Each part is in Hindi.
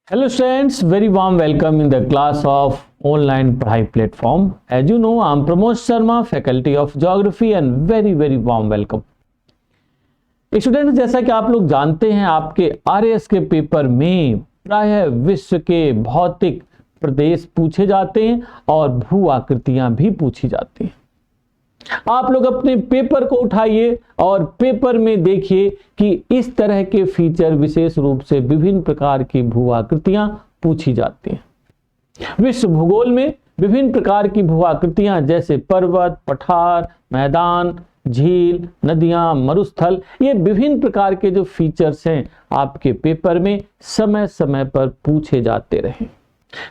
Hello students, very warm welcome in the class of online पढ़ाई platform. As you know, I am Pramod Sharma, faculty of geography and very warm welcome. Students, जैसा कि आप लोग जानते हैं, आपके आरएएस के पेपर में प्रायः विश्व के भौतिक प्रदेश पूछे जाते हैं और भू आकृतियां भी पूछी जाती हैं। आप लोग अपने पेपर को उठाइए और पेपर में देखिए कि इस तरह के फीचर विशेष रूप से विभिन्न प्रकार की भू आकृतियां पूछी जाती हैं। विश्व भूगोल में विभिन्न प्रकार की भू आकृतियां जैसे पर्वत, पठार, मैदान, झील, नदियां, मरुस्थल, ये विभिन्न प्रकार के जो फीचर्स हैं आपके पेपर में समय समय पर पूछे जाते रहे।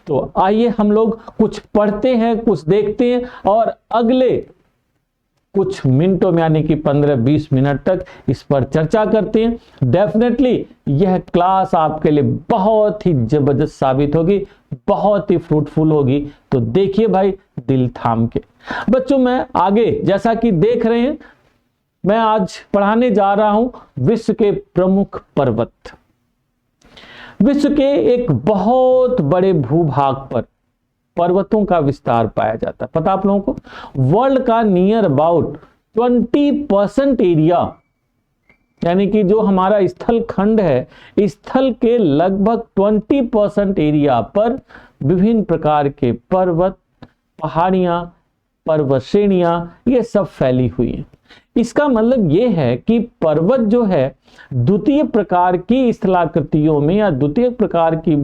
तो आइए हम लोग कुछ पढ़ते हैं, कुछ देखते हैं और अगले कुछ मिनटों में यानी कि 15-20 मिनट तक इस पर चर्चा करते हैं। डेफिनेटली यह क्लास आपके लिए बहुत ही जबरदस्त साबित होगी, बहुत ही फ्रूटफुल होगी। तो देखिए भाई दिल थाम के। बच्चों, मैं आगे जैसा कि देख रहे हैं, मैं आज पढ़ाने जा रहा हूं विश्व के प्रमुख पर्वत। विश्व के एक बहुत बड़े भूभाग पर पर्वतों का विस्तार पाया जाता है। पता आप लोगों को, वर्ल्ड का नियर अबाउट 20% एरिया, यानी कि जो हमारा स्थल खंड है, स्थल के लगभग 20% एरिया पर विभिन्न प्रकार के पर्वत, पहाड़ियां, पर्वत श्रेणियां, ये सब फैली हुई हैं। इसका मतलब ये है कि पर्वत जो है द्वितीय प्रकार की स्थलाकृतियों में या द्वितीय प्रकार की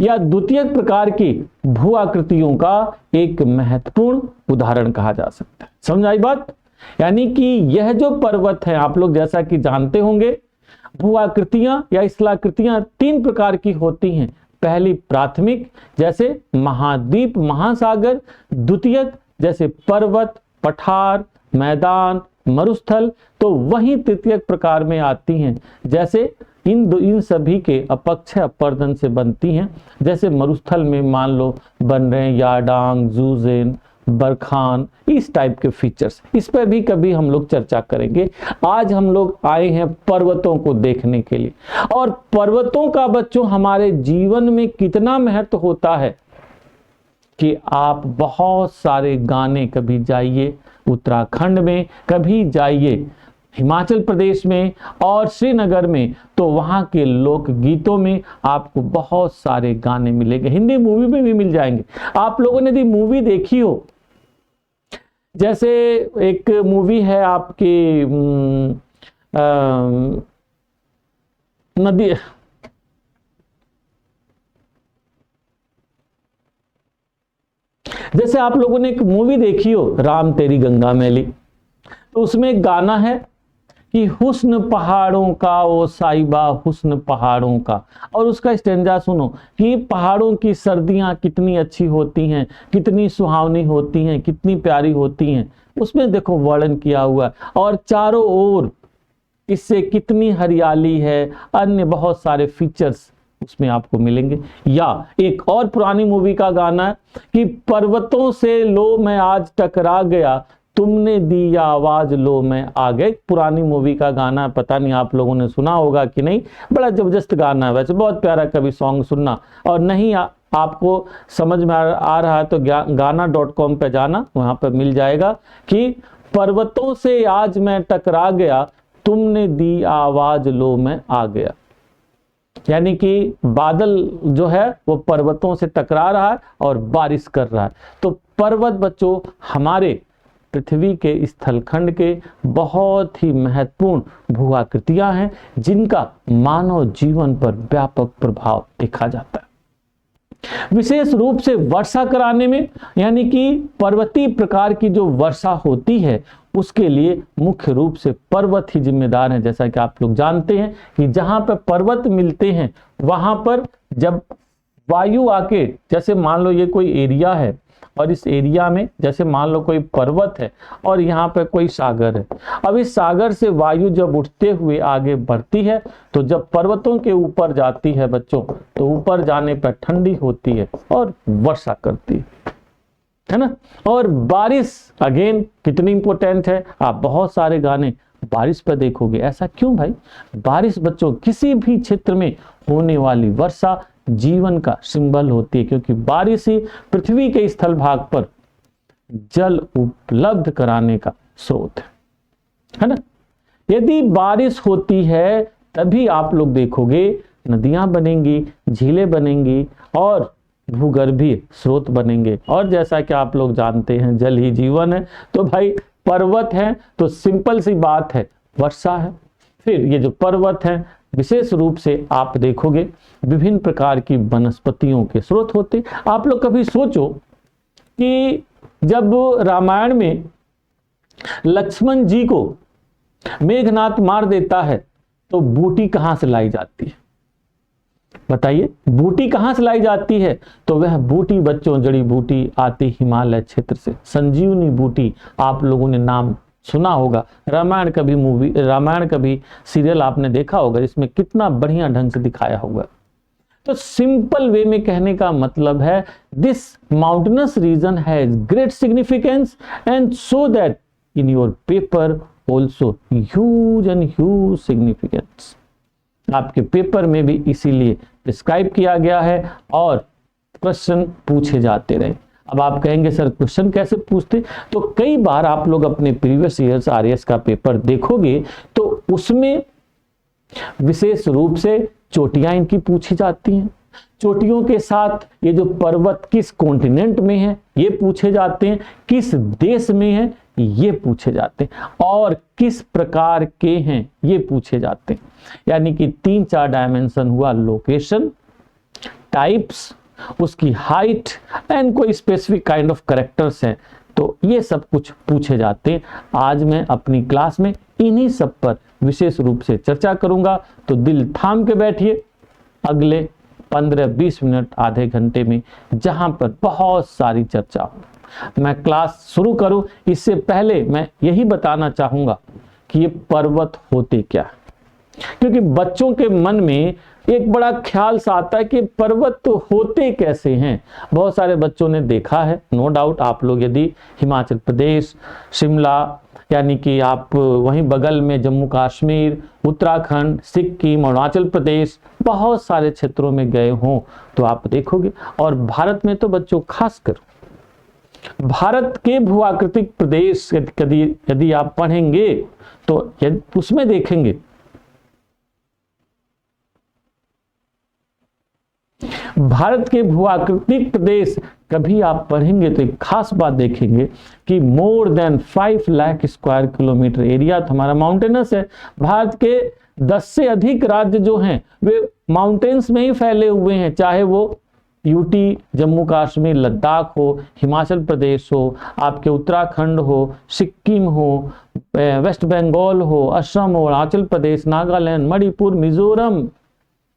द्वितीय प्रकार की भू आकृतियों का एक महत्वपूर्ण उदाहरण कहा जा सकता है। समझ आई बात? यानी कि यह जो पर्वत है, आप लोग जैसा कि जानते होंगे, भू आकृतियां या स्थलाकृतियां 3 प्रकार की होती हैं। पहली प्राथमिक, जैसे महाद्वीप, महासागर। द्वितीयक, जैसे पर्वत, पठार, मैदान, मरुस्थल। तो वहीं तृतीयक प्रकार में आती हैं, जैसे इन सभी के अपक्षय अपर्दन से बनती हैं। जैसे मरुस्थल में मान लो बन रहे हैं यारडांग, जूजेन, बरखान, इस टाइप के फीचर्स। इस पर भी कभी हम लोग चर्चा करेंगे। आज हम लोग आए हैं पर्वतों को देखने के लिए। और पर्वतों का बच्चों हमारे जीवन में कितना महत्व होता है कि आप बहुत सारे गाने, कभी जाइए उत्तराखंड में, कभी जाइए हिमाचल प्रदेश में और श्रीनगर में, तो वहां के लोक गीतों में आपको बहुत सारे गाने मिलेंगे। हिंदी मूवी में भी मिल जाएंगे। आप लोगों ने यदि मूवी देखी हो, जैसे एक मूवी है आपकी नदी, जैसे आप लोगों ने एक मूवी देखी हो राम तेरी गंगा मैली, तो उसमें एक गाना है कि हुस्न पहाड़ों का ओ साहिबा, हुस्न पहाड़ों का। और उसका स्टेंजा सुनो कि पहाड़ों की सर्दियां कितनी अच्छी होती हैं, कितनी सुहावनी होती हैं, कितनी प्यारी होती हैं। उसमें देखो वर्णन किया हुआ है। और चारों ओर इससे कितनी हरियाली है, अन्य बहुत सारे फीचर्स उसमें आपको मिलेंगे। या एक और पुरानी मूवी का गाना है कि पर्वतों से लो मैं आज टकरा गया, तुमने दी आवाज लो मैं आ गए। पुरानी मूवी का गाना है, पता नहीं आप लोगों ने सुना होगा कि नहीं। बड़ा जबरदस्त गाना है, वैसे बहुत प्यारा, कभी सॉन्ग सुनना। और नहीं आपको समझ में आ रहा है तो गाना.com पे जाना, वहां पर मिल जाएगा कि पर्वतों से आज मैं टकरा गया, तुमने दी आवाज लो मैं आ गया। यानी कि बादल जो है वो पर्वतों से टकरा रहा है और बारिश कर रहा है। तो पर्वत बच्चों हमारे पृथ्वी के स्थलखंड के बहुत ही महत्वपूर्ण भू आकृतियां हैं, जिनका मानव जीवन पर व्यापक प्रभाव देखा जाता है। विशेष रूप से वर्षा कराने में, यानी कि पर्वतीय प्रकार की जो वर्षा होती है उसके लिए मुख्य रूप से पर्वत ही जिम्मेदार हैं। जैसा कि आप लोग जानते हैं कि जहां पर पर्वत मिलते हैं वहां पर जब वायु आके, जैसे मान लो ये कोई एरिया है और इस एरिया में जैसे मान लो कोई पर्वत है और यहाँ पे कोई सागर है। अब इस सागर से वायु जब उठते हुए आगे बढ़ती है तो जब पर्वतों के ऊपर जाती है बच्चों, तो ऊपर जाने पर ठंडी होती है और वर्षा करती है ना। और बारिश अगेन कितनी इंपॉर्टेंट है। आप बहुत सारे गाने बारिश पर देखोगे। ऐसा क्यों भाई? बारिश बच्चों किसी भी क्षेत्र में होने वाली वर्षा जीवन का सिंबल होती है, क्योंकि बारिश ही पृथ्वी के स्थल भाग पर जल उपलब्ध कराने का स्रोत है ना। यदि बारिश होती है तभी आप लोग देखोगे नदियां बनेंगी, झीलें बनेंगी और भूगर्भीय स्रोत बनेंगे। और जैसा कि आप लोग जानते हैं जल ही जीवन है, तो भाई पर्वत है तो सिंपल सी बात है वर्षा है। फिर ये जो पर्वत है विशेष रूप से आप देखोगे विभिन्न प्रकार की वनस्पतियों के स्रोत होते। आप लोग कभी सोचो कि जब रामायण में लक्ष्मण जी को मेघनाथ मार देता है तो बूटी कहां से लाई जाती है? बताइए, बूटी कहां से लाई जाती है? तो वह बूटी बच्चों जड़ी बूटी आती हिमालय क्षेत्र से। संजीवनी बूटी आप लोगों ने नाम सुना होगा। रामायण का भी सीरियल आपने देखा होगा, जिसमें कितना बढ़िया ढंग से दिखाया होगा। तो सिंपल वे में कहने का मतलब है this mountainous region has great significance and so that in your paper also huge and huge significance. आपके पेपर में भी इसीलिए प्रिस्क्राइब किया गया है और क्वेश्चन पूछे जाते रहे। अब आप कहेंगे सर क्वेश्चन कैसे पूछते? तो कई बार आप लोग अपने प्रीवियस ईयर्स आरएएस का पेपर देखोगे तो उसमें विशेष रूप से चोटियां इनकी पूछी जाती हैं। चोटियों के साथ ये जो पर्वत किस कॉन्टिनेंट में है ये पूछे जाते हैं, किस देश में है ये पूछे जाते हैं, और किस प्रकार के हैं ये पूछे जाते हैं। यानी कि 3-4 डायमेंशन हुआ, लोकेशन, टाइप्स, उसकी हाइट एंड कोई स्पेसिफिक काइंड ऑफ कैरेक्टर्स हैं, तो ये सब कुछ पूछे जाते हैं। आज मैं अपनी क्लास में इन्हीं सब पर विशेष रूप से चर्चा करूंगा, तो दिल थाम के बैठिए अगले 15-20 मिनट आधे घंटे में, जहां पर बहुत सारी चर्चा हो। मैं क्लास शुरू करूं इससे पहले मैं यही बताना चाहूंगा कि ये पर्वत होते क्या है, क्योंकि बच्चों के मन में एक बड़ा ख्याल सा आता है कि पर्वत तो होते कैसे हैं। बहुत सारे बच्चों ने देखा है, नो डाउट। आप लोग यदि हिमाचल प्रदेश, शिमला, यानी कि आप वहीं बगल में जम्मू कश्मीर, उत्तराखंड, सिक्किम, अरुणाचल प्रदेश, बहुत सारे क्षेत्रों में गए हों तो आप देखोगे। और भारत में तो बच्चों खासकर भारत के भूआकृतिक प्रदेश यदि आप पढ़ेंगे तो उसमें देखेंगे भारत के भूआकृतिक प्रदेश कभी आप पढ़ेंगे तो एक खास बात देखेंगे कि more than 5 lakh square kilometre area तो हमारा माउंटेनस है। भारत के 10 से अधिक राज्य जो हैं वे माउंटेन्स में ही फैले हुए हैं, चाहे वो यूटी, जम्मू कश्मीर, लद्दाख हो, हिमाचल प्रदेश हो, आपके उत्तराखंड हो, सिक्किम हो, वेस्ट बंगाल हो, असम हो, अरुणाचल प्रदेश, नागालैंड, मणिपुर, मिजोरम,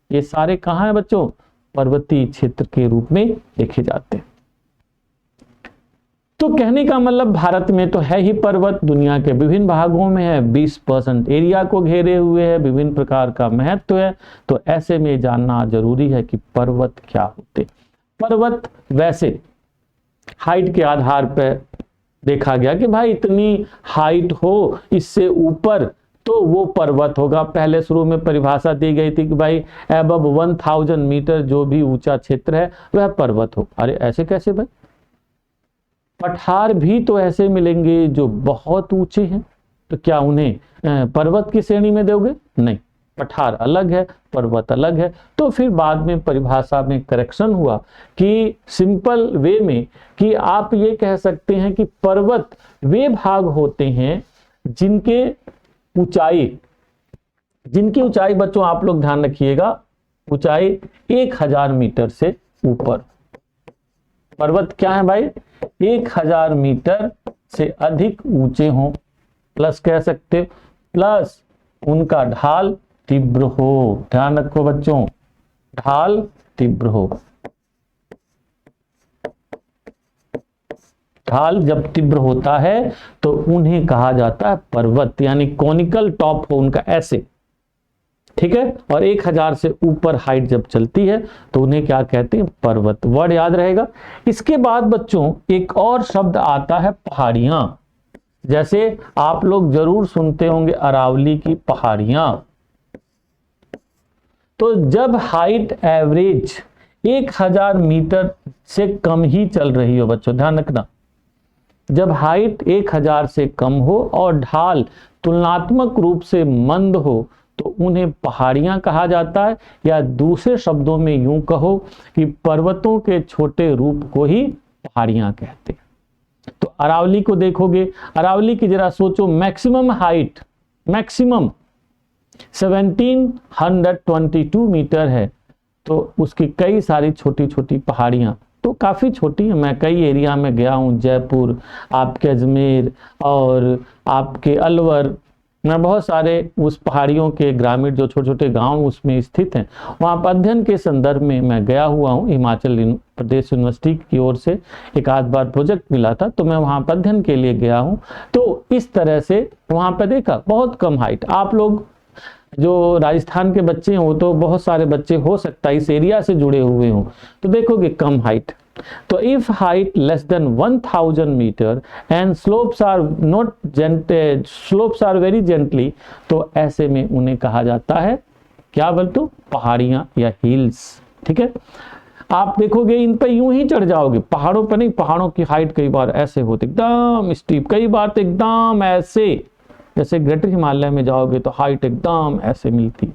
ये सारे कहाँ हैं बच्चों? पर्वतीय क्षेत्र के रूप में देखे जाते हैं। तो कहने का मतलब भारत में तो है ही पर्वत, दुनिया के विभिन्न भागों में है, 20% एरिया को घेरे हुए है, विभिन्न प्रकार का महत्व है। तो ऐसे में जानना जरूरी है कि पर्वत क्या होते। पर्वत वैसे हाइट के आधार पर देखा गया कि भाई इतनी हाइट हो, इससे ऊपर तो वो पर्वत होगा। पहले शुरू में परिभाषा दी गई थी कि भाई अबव 1000 मीटर जो भी ऊंचा क्षेत्र है वह पर्वत हो। अरे ऐसे कैसे भाई? पठार भी तो ऐसे मिलेंगे जो बहुत ऊंचे हैं, तो क्या उन्हें पर्वत की श्रेणी में दोगे? नहीं, पठार अलग है, पर्वत अलग है। तो फिर बाद में परिभाषा में करेक्शन हुआ कि सिंपल वे में कि आप ये कह सकते हैं कि पर्वत वे भाग होते हैं जिनकी ऊंचाई बच्चों आप लोग ध्यान रखिएगा, ऊंचाई 1000 मीटर से ऊपर। पर्वत क्या है भाई? 1000 मीटर से अधिक ऊंचे हों, प्लस कह सकते हो, प्लस उनका ढाल तीव्र हो। ध्यान रखो बच्चों, ढाल तीव्र हो। ढाल जब तीव्र होता है तो उन्हें कहा जाता है पर्वत, यानी कॉनिकल टॉप हो उनका ऐसे, ठीक है। और 1000 से ऊपर हाइट जब चलती है तो उन्हें क्या कहते हैं? पर्वत। वर्ड याद रहेगा। इसके बाद बच्चों एक और शब्द आता है पहाड़ियां। जैसे आप लोग जरूर सुनते होंगे अरावली की पहाड़ियां। तो जब हाइट एवरेज 1000 मीटर से कम ही चल रही हो बच्चों, ध्यान रखना, जब हाइट 1000 से कम हो और ढाल तुलनात्मक रूप से मंद हो तो उन्हें पहाड़ियां कहा जाता है, या दूसरे शब्दों में यूं कहो कि पर्वतों के छोटे रूप को ही पहाड़ियां कहते हैं। तो अरावली को देखोगे, अरावली की जरा सोचो, मैक्सिमम हाइट मैक्सिमम 1722 मीटर है। तो उसकी कई सारी छोटी छोटी पहाड़ियां तो काफ़ी छोटी है। मैं कई एरिया में गया हूँ, जयपुर, आपके अजमेर और आपके अलवर, मैं बहुत सारे उस पहाड़ियों के ग्रामीण जो छोटे छोटे गांव उसमें स्थित हैं, वहाँ पर अध्ययन के संदर्भ में मैं गया हुआ हूँ। हिमाचल प्रदेश यूनिवर्सिटी की ओर से एक आध बार प्रोजेक्ट मिला था, तो मैं वहाँ पर अध्ययन के लिए गया हूँ। तो इस तरह से वहाँ पर देखा बहुत कम हाइट। आप लोग जो राजस्थान के बच्चे हैं, वो तो बहुत सारे बच्चे हो सकता है इस एरिया से जुड़े हुए हों, तो देखोगे कम हाइट। तो if height less than 1000 metre and slopes are very gently, तो ऐसे में उन्हें कहा जाता है क्या बोल, तो पहाड़ियां या हिल्स। ठीक है, आप देखोगे इन पर यूं ही चढ़ जाओगे, पहाड़ों पर नहीं। पहाड़ों की हाइट कई बार ऐसे होती एकदम स्टीप, कई बार तो एकदम ऐसे, जैसे ग्रेटर हिमालय में जाओगे तो हाइट एकदम ऐसे मिलती।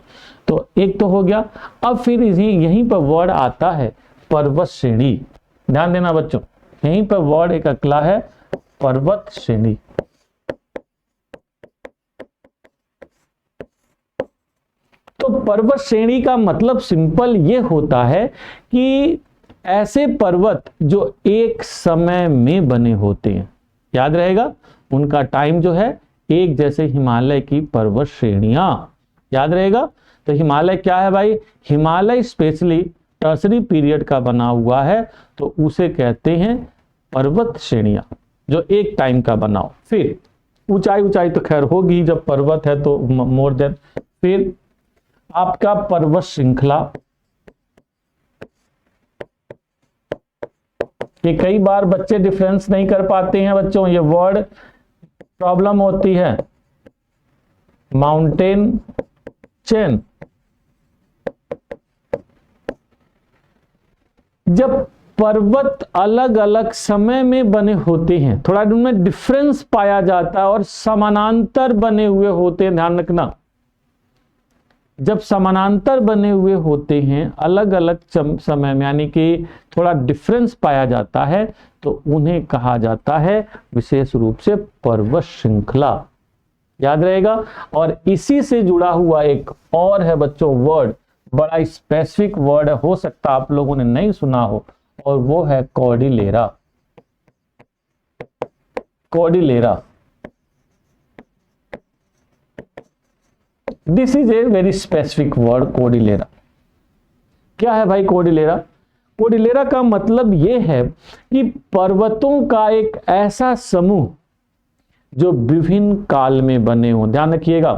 तो एक तो हो गया। अब फिर यहीं पर वर्ड आता है पर्वत श्रेणी। ध्यान देना बच्चों, यहीं पर वर्ड एक अगला है पर्वत श्रेणी। तो पर्वत श्रेणी का मतलब सिंपल ये होता है कि ऐसे पर्वत जो एक समय में बने होते हैं, याद रहेगा उनका टाइम जो है एक, जैसे हिमालय की पर्वत श्रेणियां, याद रहेगा। तो हिमालय क्या है भाई, हिमालय स्पेशली टर्सरी पीरियड का बना हुआ है, तो उसे कहते हैं पर्वत श्रेणियां, जो एक टाइम का बनाओ। फिर ऊंचाई ऊंचाई तो खैर होगी, जब पर्वत है तो मोर देन। फिर आपका पर्वत श्रृंखला, ये कई बार बच्चे डिफरेंस नहीं कर पाते हैं बच्चों, ये वर्ड प्रॉब्लम होती है। माउंटेन चेन, जब पर्वत अलग अलग समय में बने होते हैं, थोड़ा उनमें डिफरेंस पाया जाता है और समानांतर बने हुए होते हैं, ध्यान रखना। जब समानांतर बने हुए होते हैं अलग अलग समय में, यानी कि थोड़ा डिफरेंस पाया जाता है, तो उन्हें कहा जाता है विशेष रूप से पर्वत श्रृंखला, याद रहेगा। और इसी से जुड़ा हुआ एक और है बच्चों वर्ड, बड़ा स्पेसिफिक वर्ड है, हो सकता आप लोगों ने नहीं सुना हो, और वो है Cordillera. Cordillera, this is a very specific word, Cordillera. क्या है भाई कॉर्डिलेरा? कॉर्डिलेरा का मतलब यह है कि पर्वतों का एक ऐसा समूह जो विभिन्न काल में बने हों। ध्यान रखिएगा,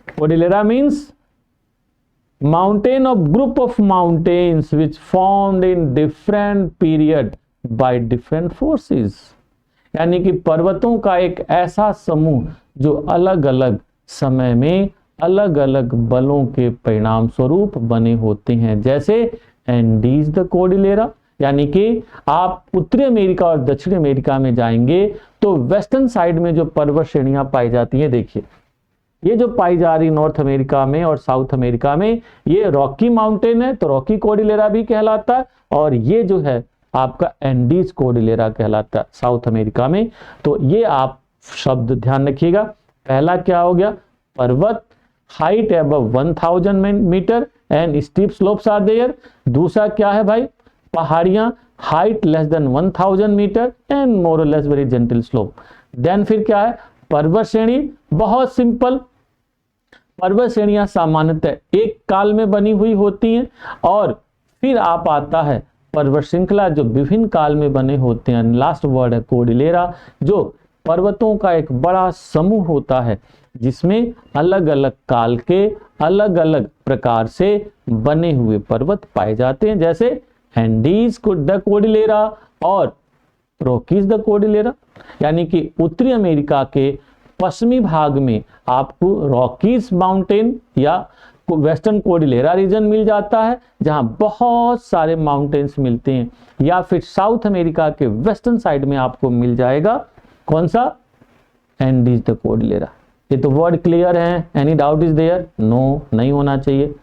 Cordillera means mountain of group of mountains which formed in different period by different forces, यानी कि पर्वतों का एक ऐसा समूह जो अलग अलग समय में अलग अलग बलों के परिणाम स्वरूप बने होते हैं। जैसे एंडीज द कॉर्डिलेरा, यानी कि आप उत्तरी अमेरिका और दक्षिण अमेरिका में जाएंगे तो वेस्टर्न साइड में जो पर्वत श्रेणियां पाई जाती हैं, देखिए ये जो पाई जा रही नॉर्थ अमेरिका में और साउथ अमेरिका में, ये रॉकी माउंटेन है तो रॉकी कॉर्डिलेरा भी कहलाता है, और ये जो है आपका एंडीज कॉर्डिलेरा कहलाता है साउथ अमेरिका में। तो ये आप शब्द ध्यान रखिएगा। पहला क्या हो गया, पर्वत height above 1000 metre and steep slopes are there. दूसरा क्या है भाई, पहाड़ियां height less than 1000 metre and more और less very gentle slope. Then फिर क्या है, पर्वत श्रेणी, बहुत सिंपल। पर्वत श्रेणियां सामान्यतः एक काल में बनी हुई होती हैं, और फिर आप आता है पर्वत श्रृंखला जो विभिन्न काल में बने होते हैं। लास्ट वर्ड है कॉर्डिलेरा, जो पर्वतों का एक बड़ा समूह होता है जिसमें अलग अलग काल के अलग अलग प्रकार से बने हुए पर्वत पाए जाते हैं, जैसे एंडीज द कॉर्डिलेरा और रॉकीज द कॉर्डिलेरा। यानी कि उत्तरी अमेरिका के पश्चिमी भाग में आपको रॉकीज माउंटेन या वेस्टर्न कोर्डिलेरा रीजन मिल जाता है जहां बहुत सारे माउंटेन्स मिलते हैं, या फिर साउथ अमेरिका के वेस्टर्न साइड में आपको मिल जाएगा कौन सा, एंडीज द कोर्डिलेरा। ये तो वर्ड क्लियर है, any doubt is there, no नहीं होना चाहिए।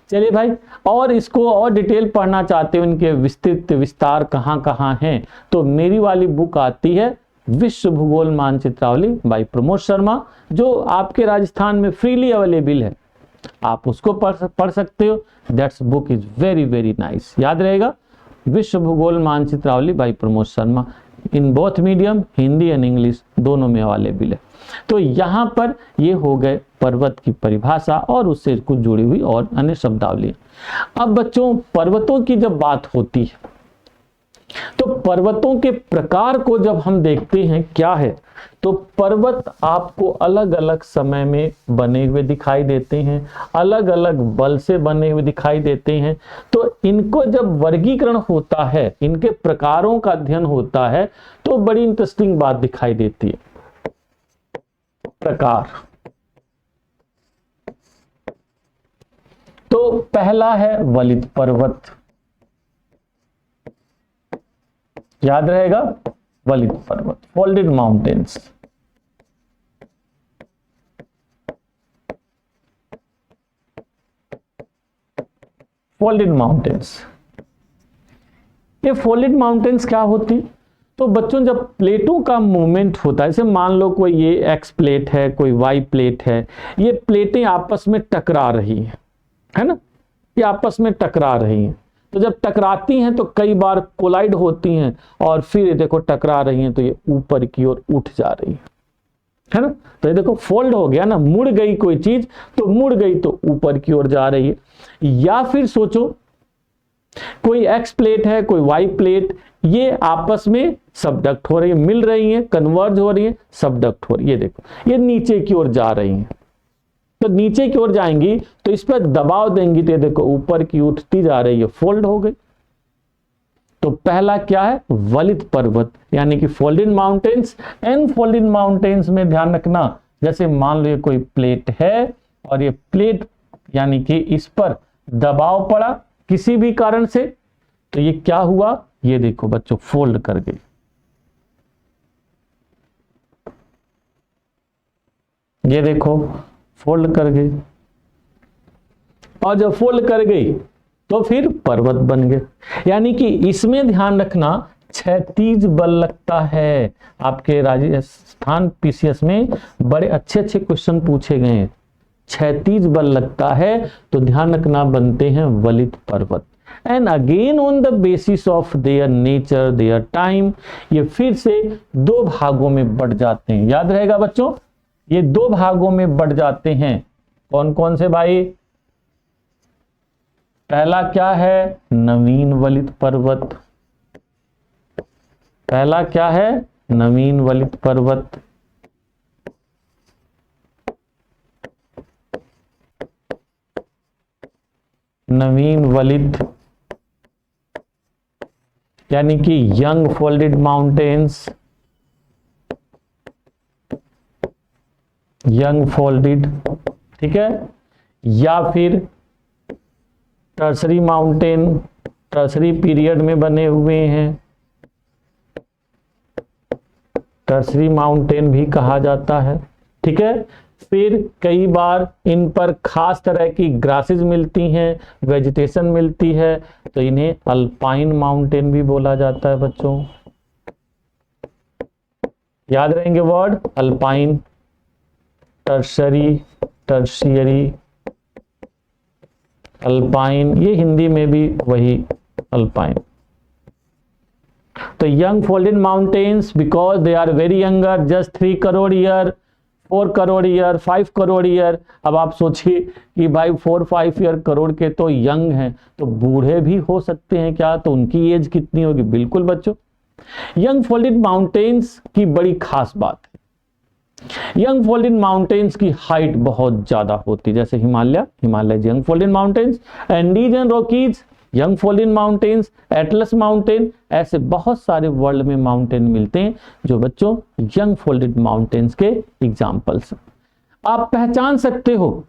चलिए भाई, और इसको और डिटेल पढ़ना चाहते हो, इनके विस्तृत विस्तार कहाँ कहाँ हैं, तो मेरी वाली बुक आती है विश्व भूगोल मानचित्रावली बाय प्रमोद शर्मा, जो आपके राजस्थान में फ्रीली अवेलेबल है, आप उसको पढ़ सकते हो। That's book is very very nice, याद रहेगा, विश्व भूगोल मानचित्रावली by Pramod Sharma, in both medium, Hindi and English दोनों में अवेलेबल है। तो यहाँ पर ये हो गए पर्वत की परिभाषा और उससे कुछ जुड़ी हुई और अन्य शब्दावलियां। अब बच्चों, पर्वतों की जब बात होती है तो पर्वतों के प्रकार को जब हम देखते हैं क्या है, तो पर्वत आपको अलग अलग समय में बने हुए दिखाई देते हैं, अलग अलग बल से बने हुए दिखाई देते हैं। तो इनको जब वर्गीकरण होता है, इनके प्रकारों का अध्ययन होता है, तो बड़ी इंटरेस्टिंग बात दिखाई देती है। प्रकार, तो पहला है वलित पर्वत, याद रहेगा, वलित पर्वत, फोल्डेड माउंटेन्स। फोल्डेड माउंटेन्स, ये फोल्डेड माउंटेन्स क्या होती, तो बच्चों जब प्लेटों का मूवमेंट होता है, जैसे मान लो कोई ये एक्स प्लेट है, कोई वाई प्लेट है, ये प्लेटें आपस में टकरा रही हैं, है ना, ये आपस में टकरा रही हैं। तो जब टकराती हैं तो कई बार कोलाइड होती हैं और फिर देखो टकरा रही हैं तो ये ऊपर की ओर उठ जा रही है ना। तो ये देखो फोल्ड हो गया ना, मुड़ गई कोई चीज तो मुड़ गई तो ऊपर की ओर जा रही है। या फिर सोचो कोई एक्स प्लेट है, कोई वाई प्लेट, ये आपस में सबडक्ट हो रही है, मिल रही है, कन्वर्ज हो रही है, सबडक्ट हो रही है। ये देखो ये नीचे की ओर जा रही है, तो नीचे की ओर जाएंगी तो इस पर दबाव देंगी तो ये देखो ऊपर की उठती जा रही है, फोल्ड हो गई। तो पहला क्या है, वलित पर्वत, यानी कि folded mountains. And folded mountains में ध्यान रखना, जैसे मान लो ये कोई प्लेट है और ये प्लेट यानी कि इस पर दबाव पड़ा किसी भी कारण से, तो ये क्या हुआ, ये देखो बच्चों फोल्ड कर गई। ये देखो फोल्ड कर गई, और जब फोल्ड कर गई तो फिर पर्वत बन गए। यानी कि इसमें ध्यान रखना क्षैतिज बल लगता है। आपके राजस्थान पीसीएस में बड़े अच्छे अच्छे क्वेश्चन पूछे गए हैं, क्षैतिज बल लगता है, तो ध्यान रखना बनते हैं वलित पर्वत। And again on the basis of their nature, their time, ये फिर से दो भागों में बढ़ जाते हैं। याद रहेगा बच्चों, ये दो भागों में बढ़ जाते हैं। कौन कौन से भाई, पहला क्या है, नवीन वलित पर्वत। पहला क्या है, नवीन वलित पर्वत। नवीन वलित यानी कि young folded mountains, young folded, ठीक है। या फिर टर्सरी माउंटेन, टर्सरी पीरियड में बने हुए हैं, टर्सरी माउंटेन भी कहा जाता है, ठीक है। फिर कई बार इन पर खास तरह की ग्रासेस मिलती हैं, वेजिटेशन मिलती है, तो इन्हें अल्पाइन माउंटेन भी बोला जाता है बच्चों। याद रहेंगे word, alpine, tertiary, tertiary, alpine, ये हिंदी में भी वही अल्पाइन। तो young folded mountains because they are very younger, just 3 crore year, 4 crore year, 5 crore year. अब आप सोचिए कि भाई 4-5 ईयर करोड़ के तो यंग हैं, तो बूढ़े भी हो सकते हैं क्या, तो उनकी एज कितनी होगी, बिल्कुल बच्चों। यंग फोल्डेड माउंटेन्स की बड़ी खास बात है, यंग फोल्डेड माउंटेन्स की हाइट बहुत ज्यादा होती है, जैसे Himalaya, Himalaya young folded mountains. Andes and Rockies young folded mountains, Atlas mountain, ऐसे बहुत सारे वर्ल्ड में माउंटेन मिलते हैं जो बच्चों यंग फोल्डेड माउंटेन्स के एग्जाम्पल्स। आप पहचान सकते हो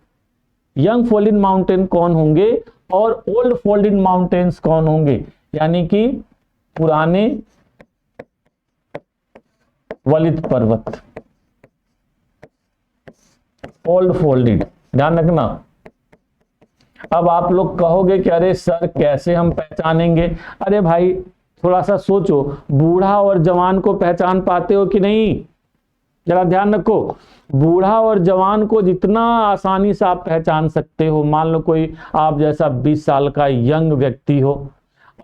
यंग फोल्डेड माउंटेन कौन होंगे और ओल्ड फोल्डेड माउंटेन्स कौन होंगे, यानी कि पुराने वलित पर्वत, ओल्ड फोल्डेड, ध्यान रखना। अब आप लोग कहोगे कि अरे सर कैसे हम पहचानेंगे, अरे भाई थोड़ा सा सोचो, बूढ़ा और जवान को पहचान पाते हो कि नहीं, जरा ध्यान रखो। बूढ़ा और जवान को जितना आसानी से आप पहचान सकते हो, मान लो कोई आप जैसा 20 साल का यंग व्यक्ति हो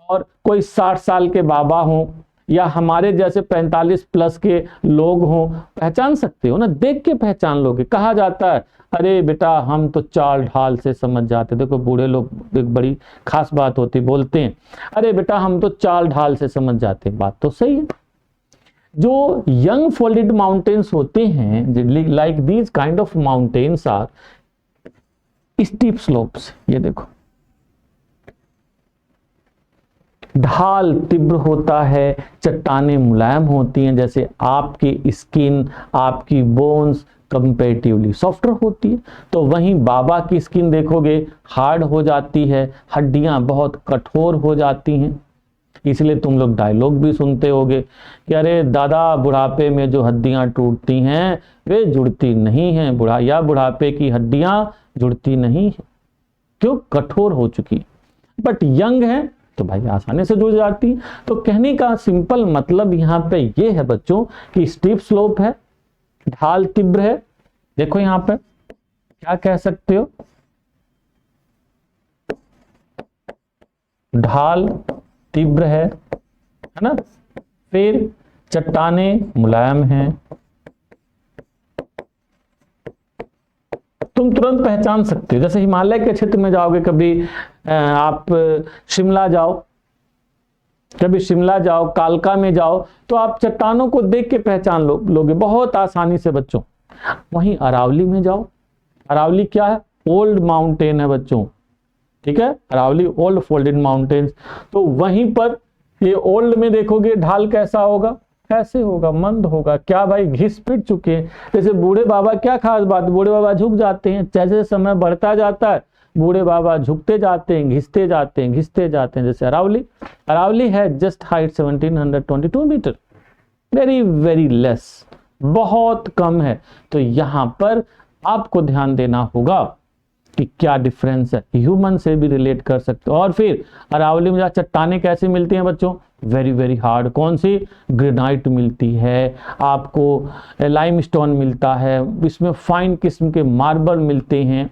और कोई 60 साल के बाबा हो या हमारे जैसे 45 प्लस के लोग हों, पहचान सकते हो ना, देख के पहचान लोगे। कहा जाता है अरे बेटा हम तो चाल ढाल से समझ जाते, देखो बूढ़े लोग एक बड़ी खास बात होती, बोलते हैं अरे बेटा हम तो चाल ढाल से समझ जाते, बात तो सही है। जो यंग फोल्डेड माउंटेन्स होते हैं, like these kind of mountains are steep slopes, ये देखो ढाल तीव्र होता है, चट्टानें मुलायम होती हैं, जैसे आपकी स्किन, आपकी बोन्स कंपेरेटिवली सॉफ्टर होती है, तो वहीं बाबा की स्किन देखोगे हार्ड हो जाती है, हड्डियां बहुत कठोर हो जाती हैं। इसलिए तुम लोग डायलॉग भी सुनते होगे कि अरे दादा बुढ़ापे में जो हड्डियां टूटती हैं वे जुड़ती नहीं हैं, बुढ़ापे की हड्डियां जुड़ती नहीं है, क्यों, कठोर हो चुकी। बट यंग है तो भाई आसानी से जुड़ जाती है। तो कहने का सिंपल मतलब यहाँ पे ये है बच्चों कि स्टीप स्लोप है, ढाल तीव्र है। देखो यहाँ पे क्या कह सकते हो, ढाल तीव्र है ना, फिर चट्टानें मुलायम हैं। तुम तुरंत पहचान सकते हो, जैसे हिमालय के क्षेत्र में जाओगे, कभी आप शिमला जाओ, कभी शिमला जाओ, कालका में जाओ, तो आप चट्टानों को देख के पहचान लोगे बहुत आसानी से बच्चों। वहीं अरावली में जाओ, अरावली क्या है, ओल्ड माउंटेन है बच्चों, ठीक है, अरावली ओल्ड फोल्डेड माउंटेन्स। तो वहीं पर ये ओल्ड में देखोगे ढाल कैसा होगा, कैसे होगा, मंद होगा, क्या भाई घिस पिट चुके हैं। जैसे बूढ़े बाबा, क्या खास बात, बूढ़े बाबा झुक जाते हैं, जैसे समय बढ़ता जाता है बूढ़े बाबा झुकते जाते हैं, घिसते जाते हैं, घिसते जाते हैं। जैसे अरावली है just height 1722 meter, very very less, बहुत कम है। तो यहाँ पर आपको ध्यान देना होगा कि क्या डिफरेंस है, ह्यूमन से भी रिलेट कर सकते हो। और फिर अरावली में चट्टानें कैसे मिलती हैं बच्चों, वेरी वेरी हार्ड, कौन सी, ग्रेनाइट मिलती है आपको, लाइमस्टोन मिलता है, इसमें फाइन किस्म के मार्बल मिलते हैं,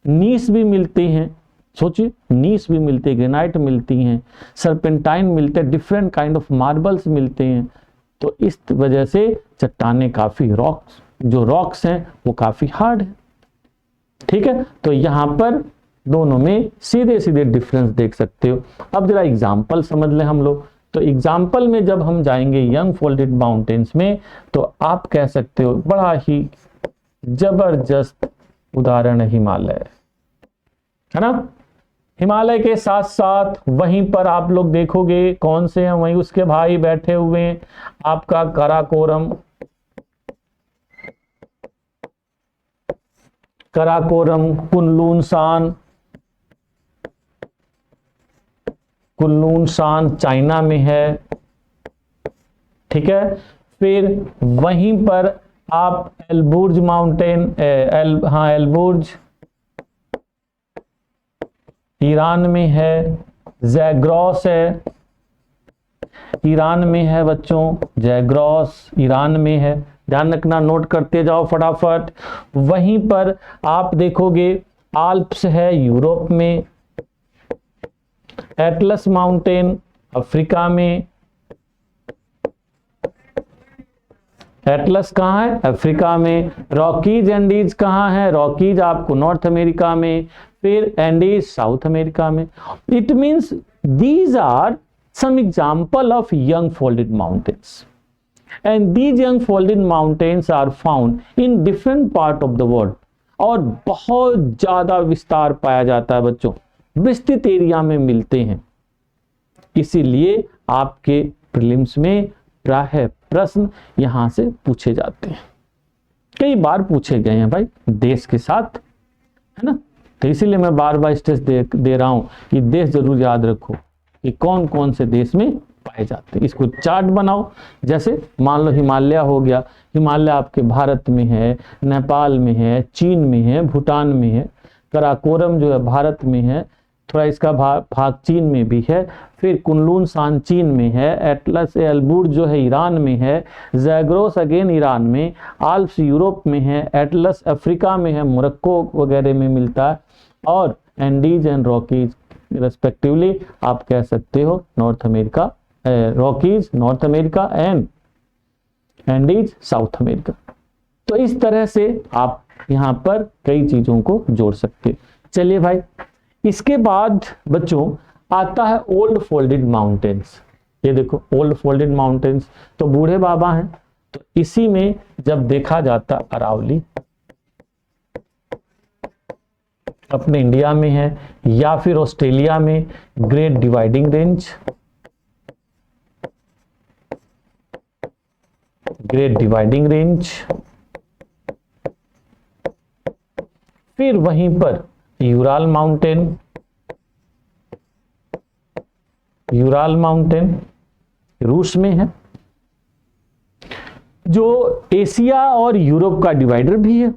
नीस भी मिलती हैं, सोचिए नीस भी मिलती है, ग्रेनाइट मिलती हैं, सर्पेंटाइन मिलते हैं, डिफरेंट काइंड ऑफ मार्बल्स मिलते हैं। तो इस वजह से चट्टानें काफी रॉक्स हैं वो काफी हार्ड है, ठीक है। तो यहां पर दोनों में सीधे सीधे डिफरेंस देख सकते हो। अब जरा एग्जाम्पल समझ लें हम लोग। तो एग्जाम्पल में जब हम जाएंगे यंग फोल्डेड माउंटेन्स में, तो आप कह सकते हो बड़ा ही जबरदस्त उदाहरण है हिमालय, है ना। हिमालय के साथ साथ वहीं पर आप लोग देखोगे कौन से हैं, वहीं उसके भाई बैठे हुए हैं, आपका काराकोरम, कुनलुन सान चाइना में है, ठीक है। फिर वहीं पर आप एलबुर्ज माउंटेन, एलबुर्ज ईरान में है, जैग्रॉस है ईरान में है बच्चों, जैग्रॉस ईरान में है, ध्यान रखना, नोट करते जाओ फटाफट। वहीं पर आप देखोगे आल्प्स है यूरोप में, एटलस माउंटेन अफ्रीका में, एटलस कहाँ है, अफ्रीका में। रॉकीज एंडीज कहाँ है, रॉकीज आपको नॉर्थ अमेरिका में, फिर एंडीज साउथ अमेरिका में। It means these are some example of young folded mountains, and these young folded mountains are found in different part of the world, और बहुत ज्यादा विस्तार पाया जाता है बच्चों, विस्तृत एरिया में मिलते हैं। इसीलिए आपके प्रीलिम्स में प्रायः प्रश्न यहां से पूछे जाते हैं, कई बार पूछे गए हैं भाई देश के साथ, है ना। तो इसीलिए मैं बार बार स्ट्रेस दे रहा हूं कि देश जरूर याद रखो कि कौन कौन से देश में पाए जाते हैं। इसको चार्ट बनाओ, जैसे मान लो हिमालय हो गया, हिमालय आपके भारत में है, नेपाल में है, चीन में है, भूटान में है। कराकोरम जो है भारत में है, थोड़ा इसका भाग चीन में भी है। फिर कुनलुन सान चीन में है, एटलस एल्बुर्ज जो है ईरान में है, जैग्रोस अगेन ईरान में, आल्प्स यूरोप में है, एटलस अफ्रीका में है, मोरक्को वगैरह में मिलता है, और एंडीज एंड रॉकीज रेस्पेक्टिवली आप कह सकते हो north America, Rockies north America and Andes South America. तो इस तरह से आप यहाँ पर कई चीजों को जोड़ सकते हैं। चलिए भाई, इसके बाद बच्चों आता है ओल्ड फोल्डेड माउंटेन्स। ये देखो ओल्ड फोल्डेड माउंटेन्स तो बूढ़े बाबा हैं, तो इसी में जब देखा जाता अरावली अपने इंडिया में है, या फिर ऑस्ट्रेलिया में great dividing range, great dividing range, फिर वहीं पर यूराल माउंटेन, यूराल माउंटेन रूस में है, जो एशिया और यूरोप का डिवाइडर भी है।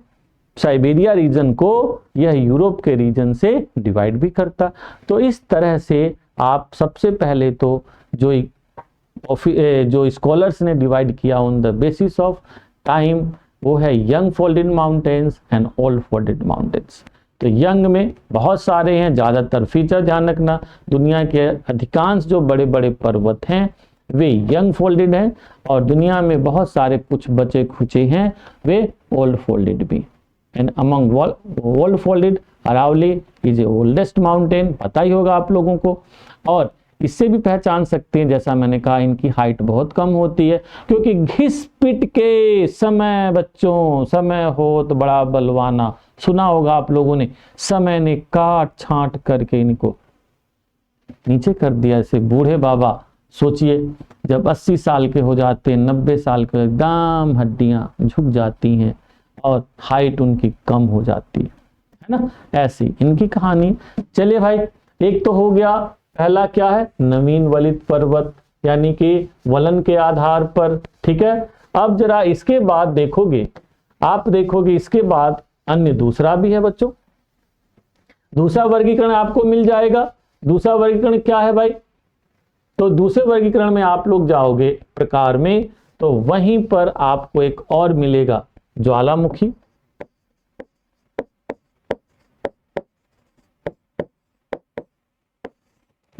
साइबेरिया रीजन को यह यूरोप के रीजन से डिवाइड भी करता। तो इस तरह से आप सबसे पहले तो जो स्कॉलर्स ने डिवाइड किया on the basis of time, वो है young folded mountains and old folded mountains. तो यंग में बहुत सारे हैं, ज़्यादातर फीचर ध्यान रखना, दुनिया के अधिकांश जो बड़े बड़े पर्वत हैं वे यंग फोल्डेड हैं, और दुनिया में बहुत सारे कुछ बचे खुचे हैं वे ओल्ड फोल्डेड भी। And among old folded Aravali is a oldest mountain, पता ही होगा आप लोगों को। और इससे भी पहचान सकते हैं, जैसा मैंने कहा इनकी हाइट बहुत कम होती है, क्योंकि घिस पिट के समय बच्चों, समय हो तो बड़ा बलवाना, सुना होगा आप लोगों ने, समय ने काट छांट करके इनको नीचे कर दिया। ऐसे बूढ़े बाबा सोचिए जब 80 साल के हो जाते हैं, 90 साल के, एकदम हड्डियां झुक जाती हैं और हाइट उनकी कम हो जाती है ना। ऐसी इनकी कहानी। चलिए भाई, एक तो हो गया, पहला क्या है, नवीन वलित पर्वत, यानी कि वलन के आधार पर, ठीक है। अब जरा इसके बाद देखोगे, आप देखोगे इसके बाद अन्य दूसरा भी है बच्चों, दूसरा वर्गीकरण आपको मिल जाएगा। दूसरा वर्गीकरण क्या है भाई, तो दूसरे वर्गीकरण में आप लोग जाओगे प्रकार में, तो वहीं पर आपको एक और मिलेगा, ज्वालामुखी,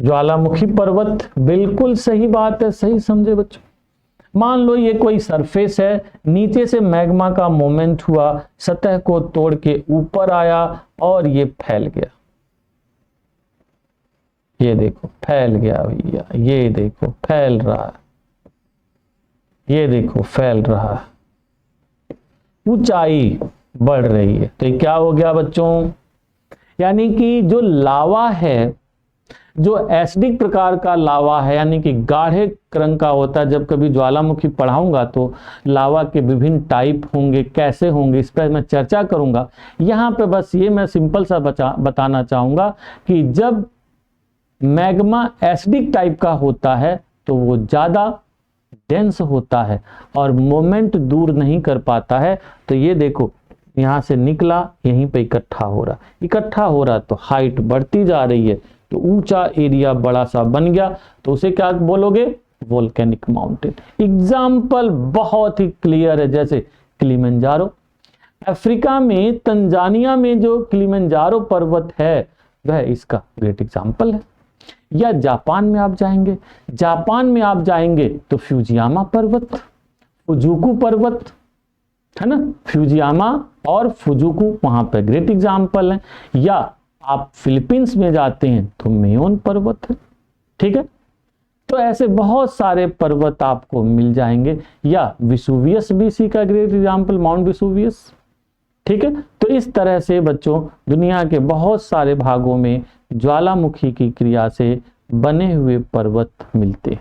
ज्वालामुखी पर्वत। बिल्कुल सही बात है, सही समझे बच्चों। मान लो ये कोई सरफेस है, नीचे से मैग्मा का मोमेंट हुआ, सतह को तोड़ के ऊपर आया और ये फैल गया। ये देखो फैल गया भैया, ये देखो फैल रहा है, ये देखो फैल रहा है, ऊंचाई बढ़ रही है। तो ये क्या हो गया बच्चों, यानी कि जो लावा है, जो एसिडिक प्रकार का लावा है, यानी कि गाढ़े रंग का होता है। जब कभी ज्वालामुखी पढ़ाऊंगा तो लावा के विभिन्न टाइप होंगे, कैसे होंगे, इस पर मैं चर्चा करूंगा। यहाँ पे बस ये मैं सिंपल सा बताना चाहूंगा कि जब मैग्मा एसिडिक टाइप का होता है तो वो ज़्यादा डेंस होता है और मोमेंट दूर नहीं कर पाता है। तो ये देखो यहाँ से निकला, यहीं पे इकट्ठा हो रहा तो हाइट बढ़ती जा रही है, तो ऊंचा एरिया बड़ा सा बन गया, तो उसे क्या बोलोगे, वोल्केनिक माउंटेन। एग्जाम्पल बहुत ही क्लियर है, जैसे किलिमंजारो। अफ्रीका में तंजानिया में जो किलिमंजारो पर्वत है वह इसका ग्रेट एग्जाम्पल है। या जापान में आप जाएंगे, जापान में आप जाएंगे तो फ्यूजियामा पर्वत, फुजुकू पर्वत, है ना, फ्यूजियामा और फुजुकू वहां पर ग्रेट एग्जाम्पल है। या आप फिलीपींस में जाते हैं तो मेयोन पर्वत है, ठीक है। तो ऐसे बहुत सारे पर्वत आपको मिल जाएंगे। या विसुवियस भी इसी का ग्रेट एग्जाम्पल, माउंट विसुवियस, ठीक है। तो इस तरह से बच्चों दुनिया के बहुत सारे भागों में ज्वालामुखी की क्रिया से बने हुए पर्वत मिलते हैं।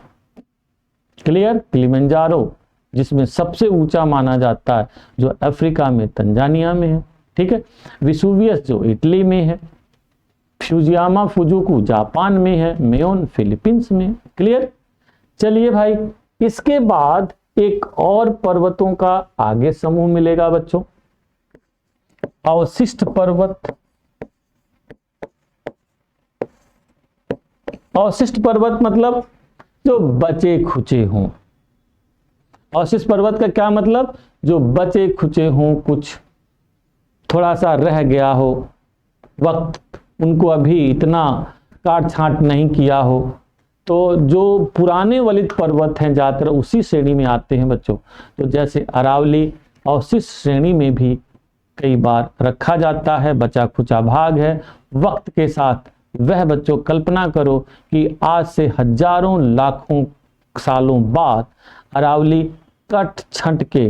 क्लियर। किलिमंजारो जिसमें सबसे ऊंचा माना जाता है जो अफ्रीका में तंजानिया में है, ठीक है। विसुवियस जो इटली में है, फ्यूजियामा फुजुकू जापान में है, मेयोन फिलीपींस में। क्लियर। चलिए भाई, इसके बाद एक और पर्वतों का आगे समूह मिलेगा बच्चों, अवशिष्ट पर्वत। अवशिष्ट पर्वत मतलब जो बचे खुचे हों। अवशिष्ट पर्वत का क्या मतलब? जो बचे खुचे हों, कुछ थोड़ा सा रह गया हो, वक्त उनको अभी इतना काट छांट नहीं किया हो, तो जो पुराने वलित पर्वत हैं ज्यादातर उसी श्रेणी में आते हैं बच्चों। तो जैसे अरावली अवशिष्ट श्रेणी में भी कई बार रखा जाता है, बचा खुचा भाग है। वक्त के साथ वह बच्चों कल्पना करो कि आज से हजारों लाखों सालों बाद अरावली कट छंट के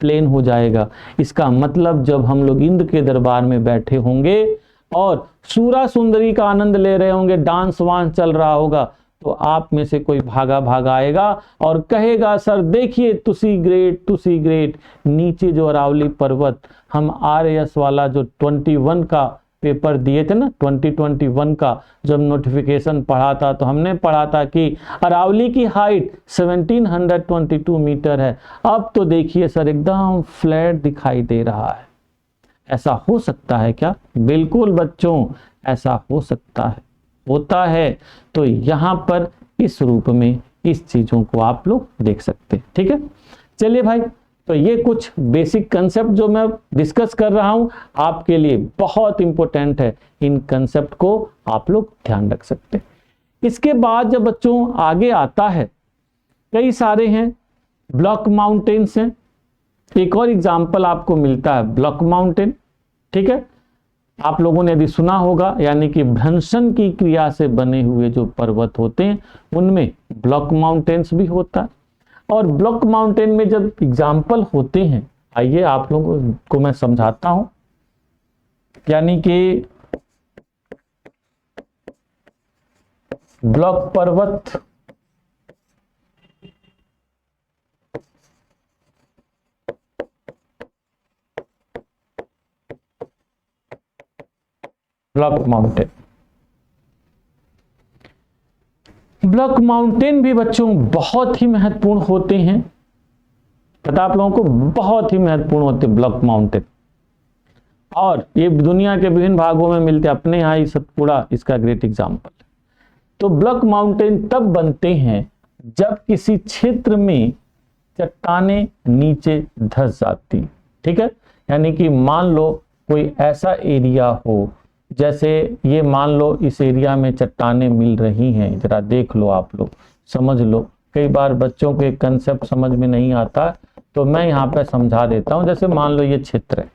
प्लेन हो जाएगा। इसका मतलब जब हम लोग इंद्र के दरबार में बैठे होंगे और सूरा सुंदरी का आनंद ले रहे होंगे, डांस वांस चल रहा होगा, तो आप में से कोई भागा भागा आएगा और कहेगा सर देखिए तुसी ग्रेट। नीचे जो अरावली पर्वत, हम RAS वाला जो 21 का पेपर दिए थे ना, 2021 का जब नोटिफिकेशन पढ़ा था, तो हमने पढ़ा था कि अरावली की हाइट 1722 मीटर है। अब तो देखिए सर एकदम फ्लैट दिखाई दे रहा है। ऐसा हो सकता है क्या? बिल्कुल बच्चों, ऐसा हो सकता है, होता है। तो यहां पर इस रूप में इस चीजों को आप लोग देख सकते हैं, ठीक है। चलिए भाई, तो ये कुछ बेसिक कंसेप्ट जो मैं डिस्कस कर रहा हूं आपके लिए बहुत इंपॉर्टेंट है, इन कंसेप्ट को आप लोग ध्यान रख सकते हैं। इसके बाद जब बच्चों आगे आता है, कई सारे हैं, ब्लॉक माउंटेन्स हैं। एक और एग्जाम्पल आपको मिलता है ब्लॉक माउंटेन, ठीक है। आप लोगों ने यदि सुना होगा, यानी कि भ्रंशन की क्रिया से बने हुए जो पर्वत होते हैं उनमें ब्लॉक माउंटेन्स भी होता है। और ब्लॉक माउंटेन में जब एग्जाम्पल होते हैं, आइए आप लोगों को मैं समझाता हूं। यानी कि ब्लॉक पर्वत, ब्लॉक माउंटेन। ब्लॉक माउंटेन भी बच्चों बहुत ही महत्वपूर्ण होते हैं, पता आप लोगों को, बहुत ही महत्वपूर्ण होते हैं ब्लॉक माउंटेन। और ये दुनिया के विभिन्न भागों में मिलते हैं, अपने यहाँ ही सतपुड़ा इसका ग्रेट एग्जाम्पल। तो ब्लॉक माउंटेन तब बनते हैं जब किसी क्षेत्र में चट्टानें नीचे धंस जाती, ठीक है। यानी कि मान लो कोई ऐसा एरिया हो, जैसे ये मान लो इस एरिया में चट्टानें मिल रही हैं, जरा देख लो आप लोग, समझ लो। कई बार बच्चों को एक कंसेप्ट समझ में नहीं आता, तो मैं यहाँ पे समझा देता हूँ। जैसे मान लो ये क्षेत्र है,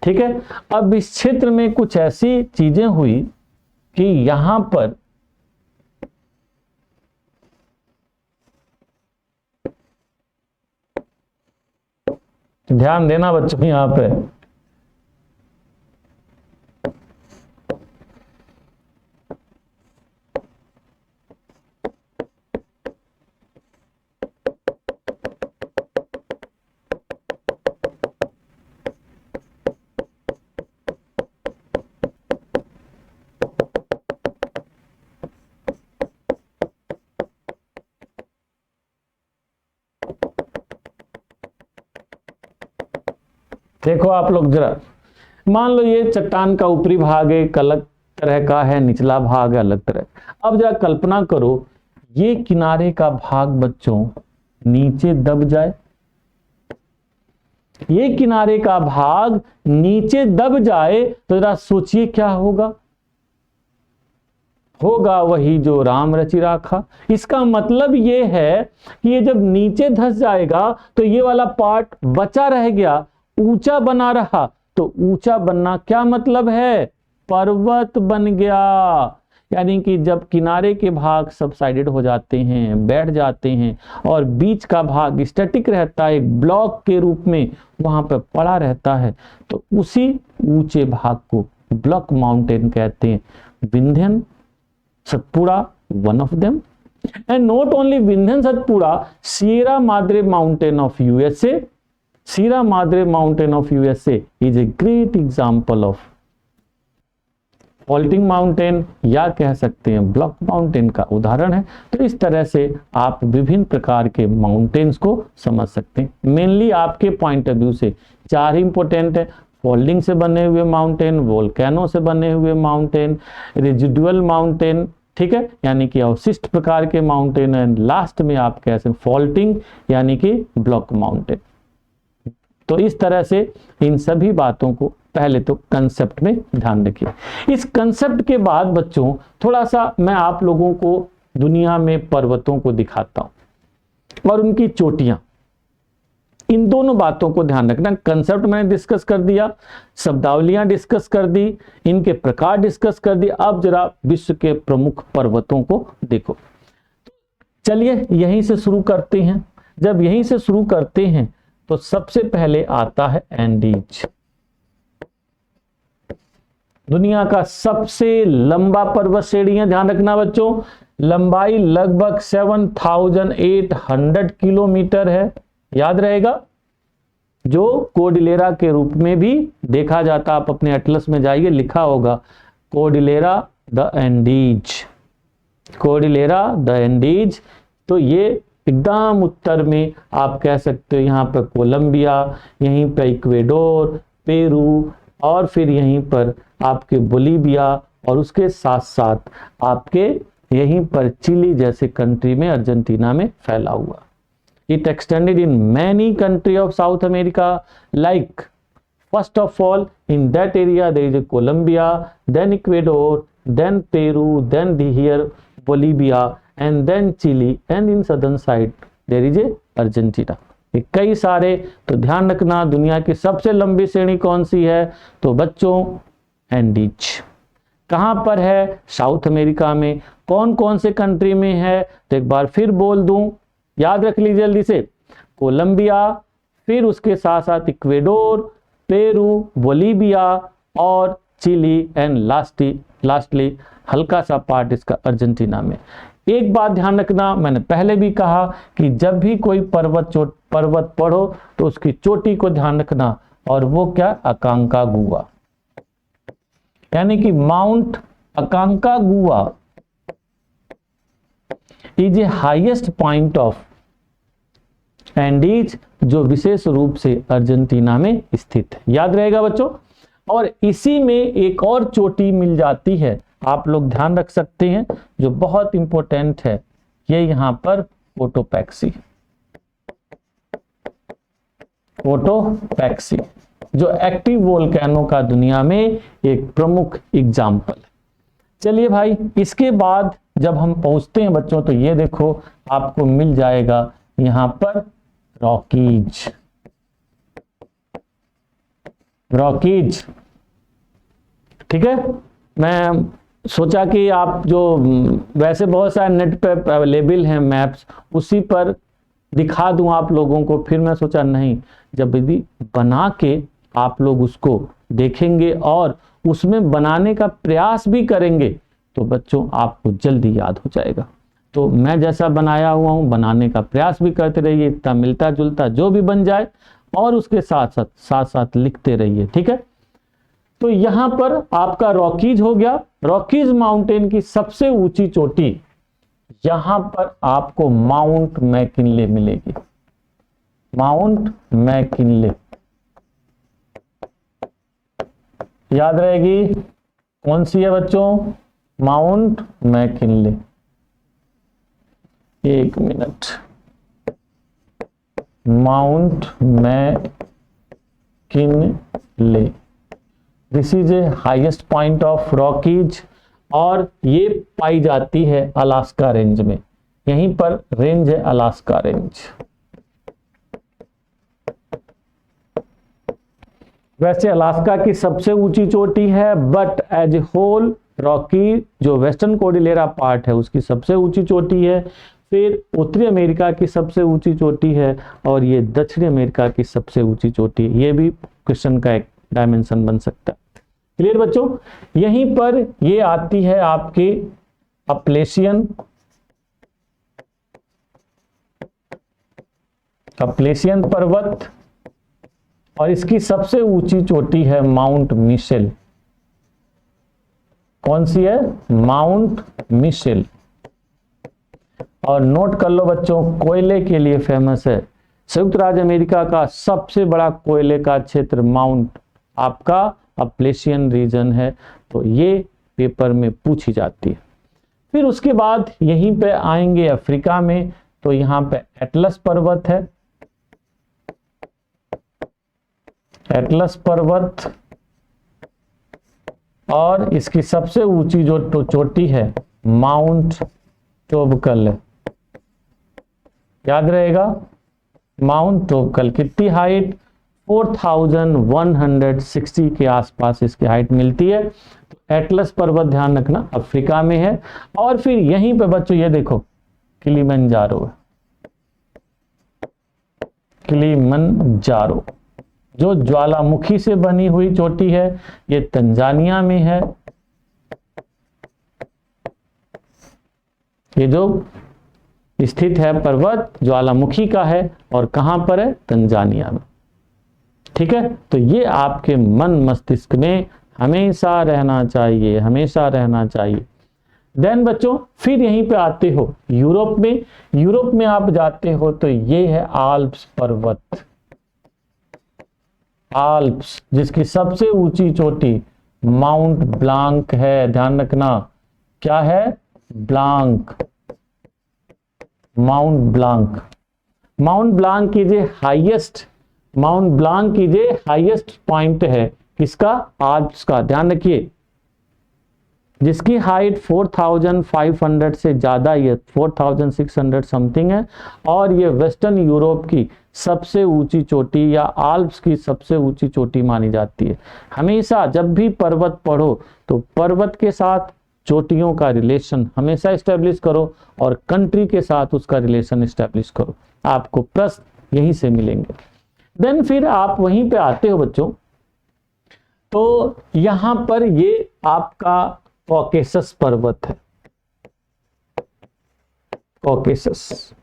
ठीक है। अब इस क्षेत्र में कुछ ऐसी चीजें हुई कि यहां पर ध्यान देना बच्चों, यहां पे देखो आप लोग, जरा मान लो ये चट्टान का ऊपरी भाग एक अलग तरह का है, निचला भाग अलग तरह। अब जरा कल्पना करो ये किनारे का भाग बच्चों नीचे दब जाए, ये किनारे का भाग नीचे दब जाए, तो जरा सोचिए क्या होगा। होगा वही जो राम रचि राखा। इसका मतलब ये है कि ये जब नीचे धंस जाएगा तो ये वाला पार्ट बचा रह गया, ऊंचा बना रहा। तो ऊंचा बनना क्या मतलब है? पर्वत बन गया। यानी कि जब किनारे के भाग सबसाइडेड हो जाते हैं, बैठ जाते हैं, और बीच का भाग स्टैटिक रहता है, एक ब्लॉक के रूप में वहां पर पड़ा रहता है, तो उसी ऊंचे भाग को ब्लॉक माउंटेन कहते हैं। Vindhyan, Satpura, one of them. And not only Vindhyan Satpura, Sierra Madre Mountain of USA, Sierra Madre Mountain of USA is a great example of faulting mountain, या कह सकते हैं ब्लॉक माउंटेन का उदाहरण है। तो इस तरह से आप विभिन्न प्रकार के माउंटेन्स को समझ सकते हैं। मेनली आपके पॉइंट ऑफ व्यू से 4 ही इंपॉर्टेंट है: फोल्डिंग से बने हुए माउंटेन, वोल्केनो से बने हुए माउंटेन, रेजिडुअल माउंटेन, ठीक है, यानी कि अवशिष्ट प्रकार के माउंटेन, एंड लास्ट में आप कह सकते हैं फॉल्टिंग यानी कि ब्लॉक माउंटेन। तो इस तरह से इन सभी बातों को पहले तो कंसेप्ट में ध्यान रखिए। इस कंसेप्ट के बाद बच्चों थोड़ा सा मैं आप लोगों को दुनिया में पर्वतों को दिखाता हूं और उनकी चोटियां, इन दोनों बातों को ध्यान रखना। कंसेप्ट मैंने डिस्कस कर दिया, शब्दावलियां डिस्कस कर दी, इनके प्रकार डिस्कस कर दिए। अब जरा विश्व के प्रमुख पर्वतों को देखो। चलिए यहीं से शुरू करते हैं। जब यहीं से शुरू करते हैं तो सबसे पहले आता है एंडीज, दुनिया का सबसे लंबा पर्वत श्रेणी है। ध्यान रखना बच्चों, लंबाई लगभग 7800 किलोमीटर है, याद रहेगा, जो कोर्डिलेरा के रूप में भी देखा जाता। आप अपने एटलस में जाइए, लिखा होगा कोर्डिलेरा द एंडीज, कोर्डिलेरा द एंडीज। तो ये एकदम उत्तर में आप कह सकते हो, यहाँ पर कोलंबिया, यहीं पर इक्वेडोर, पेरू, और फिर यहीं पर आपके बोलीविया, और उसके साथ साथ आपके यहीं पर चिली जैसे कंट्री में, अर्जेंटीना में फैला हुआ। It extended in many countries of South America, like first of all in that area there is a Colombia, then Ecuador, then Peru, then here Bolivia, and then Chile, and in southern side there is a Argentina। ये कई सारे, तो ध्यान रखना दुनिया की सबसे लंबी श्रेणी कौन सी है, तो बच्चों एंडीज। कहाँ पर है? साउथ अमेरिका में। कौन कौन से कंट्री में है? तो एक बार फिर बोल दूं, याद रख लीजिए जल्दी से, कोलंबिया, फिर उसके साथ साथ इक्वेडोर, पेरू, बोलीविया और चिली, एंड लास्टली हल्का सा पार्ट इसका अर्जेंटीना में। एक बात ध्यान रखना, मैंने पहले भी कहा कि जब भी कोई पर्वत पढ़ो तो उसकी चोटी को ध्यान रखना, और वो क्या? अकांकागुआ, यानी कि mount अकांकागुआ is a highest point of Andes, जो विशेष रूप से अर्जेंटीना में स्थित है। याद रहेगा बच्चों। और इसी में एक और चोटी मिल जाती है, आप लोग ध्यान रख सकते हैं, जो बहुत इंपॉर्टेंट है, ये यहां पर कोटोपैक्सी, कोटोपैक्सी जो एक्टिव वोल्केनो का दुनिया में एक प्रमुख एग्जाम्पल है। चलिए भाई, इसके बाद जब हम पहुंचते हैं बच्चों, तो ये देखो आपको मिल जाएगा यहां पर रॉकीज, रॉकीज, ठीक है। मैं सोचा कि आप जो वैसे बहुत सारे नेट पे अवेलेबल हैं मैप्स, उसी पर दिखा दूं आप लोगों को। फिर मैं सोचा नहीं, जब यदि बना के आप लोग उसको देखेंगे और उसमें बनाने का प्रयास भी करेंगे तो बच्चों आपको जल्दी याद हो जाएगा। तो मैं जैसा बनाया हुआ हूं, बनाने का प्रयास भी करते रहिए, इतना मिलता जुलता जो भी बन जाए, और उसके साथ साथ लिखते रहिए, ठीक है। तो यहां पर आपका रॉकीज हो गया। रॉकीज माउंटेन की सबसे ऊंची चोटी, यहां पर आपको माउंट मैकिनले मिलेगी, माउंट मैकिनले, याद रहेगी। कौन सी है बच्चों? Mount McKinley. एक minute, mount McKinley, this is a highest point of Rockies, और ये पाई जाती है अलास्का रेंज में। यहीं पर रेंज है अलास्का रेंज। वैसे अलास्का की सबसे ऊंची चोटी है, but as a whole Rocky जो वेस्टर्न कोर्डिलेरा पार्ट है उसकी सबसे ऊंची चोटी है, फिर उत्तरी अमेरिका की सबसे ऊंची चोटी है, और ये दक्षिणी अमेरिका की सबसे ऊंची चोटी है। ये भी क्वेश्चन का एक डायमेंशन बन सकता है। क्लियर बच्चों? यहीं पर ये आती है आपके अपलेशियन पर्वत, और इसकी सबसे ऊंची चोटी है माउंट मिशेल। कौन सी है? Mount Michel. और नोट कर लो बच्चों, कोयले के लिए फेमस है। संयुक्त राज्य अमेरिका का सबसे बड़ा कोयले का क्षेत्र माउंट आपका अपलेशियन रीजन है, तो ये पेपर में पूछी जाती है। फिर उसके बाद यहीं पे आएंगे अफ्रीका में, तो यहां पे एटलस पर्वत है, एटलस पर्वत, और इसकी सबसे ऊंची जो चोटी है माउंट टोबकल है। याद रहेगा, माउंट टोबकल। कितनी हाइट? 4160 के आसपास इसकी हाइट मिलती है। तो एटलस पर्वत ध्यान रखना अफ्रीका में है। और फिर यहीं पे बच्चों ये देखो किलिमंजारो है, किलिमंजारो जो ज्वालामुखी से बनी हुई चोटी है, ये तंजानिया में है। ये जो स्थित है पर्वत ज्वालामुखी का है, और कहां पर है? तंजानिया में। ठीक है, तो ये आपके मन मस्तिष्क में हमेशा रहना चाहिए, हमेशा रहना चाहिए। देन बच्चों फिर यहीं पे आते हो यूरोप में। यूरोप में आप जाते हो तो ये है आल्प्स पर्वत, आल्प्स, जिसकी सबसे ऊंची चोटी माउंट ब्लांक है। ध्यान रखना, क्या है? Blanc, Mount Blanc. Mount Blanc की जो हाईएस्ट पॉइंट है किसका? आल्प्स का। ध्यान रखिए, जिसकी हाइट 4500 से ज्यादा है, 4600 समथिंग है, और ये वेस्टर्न यूरोप की सबसे ऊंची चोटी या आल्प्स की सबसे ऊंची चोटी मानी जाती है। हमेशा जब भी पर्वत पढ़ो तो पर्वत के साथ चोटियों का रिलेशन हमेशा एस्टेब्लिश करो, और कंट्री के साथ उसका रिलेशन एस्टेब्लिश करो, आपको प्रश्न यहीं से मिलेंगे। देन फिर आप वहीं पे आते हो बच्चों, तो यहां पर ये आपका कॉकेसस पर्वत है, कॉकेसस।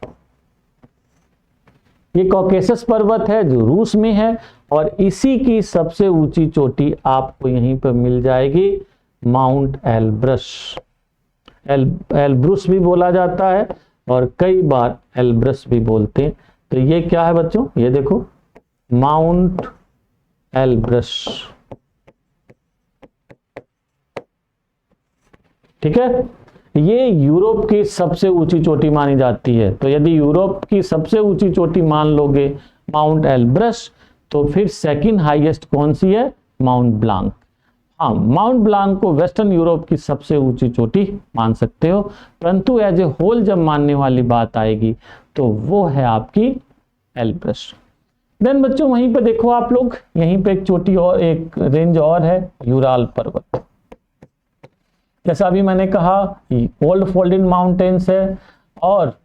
ये कॉकेसस पर्वत है जो रूस में है, और इसी की सबसे ऊंची चोटी आपको यहीं पर मिल जाएगी माउंट एल्ब्रस। एल्ब्रुस भी बोला जाता है, और कई बार एल्ब्रस भी बोलते हैं। तो ये क्या है बच्चों? ये देखो माउंट एल्ब्रस। ठीक है, ये यूरोप की सबसे ऊंची चोटी मानी जाती है। तो यदि यूरोप की सबसे ऊंची चोटी मान लोगे माउंट एल्ब्रस, तो फिर सेकंड हाईएस्ट कौन सी है? Mount Blanc. हाँ, माउंट ब्लांक को वेस्टर्न यूरोप की सबसे ऊंची चोटी मान सकते हो, परंतु एज ए होल जब मानने वाली बात आएगी तो वो है आपकी एल्ब्रस। देन बच्चों वहीं पे देखो आप लोग, यहीं पे एक चोटी और एक रेंज और है, यूराल पर्वत। जैसा अभी मैंने कहा ओल्ड फोल्डेड माउंटेन्स है, और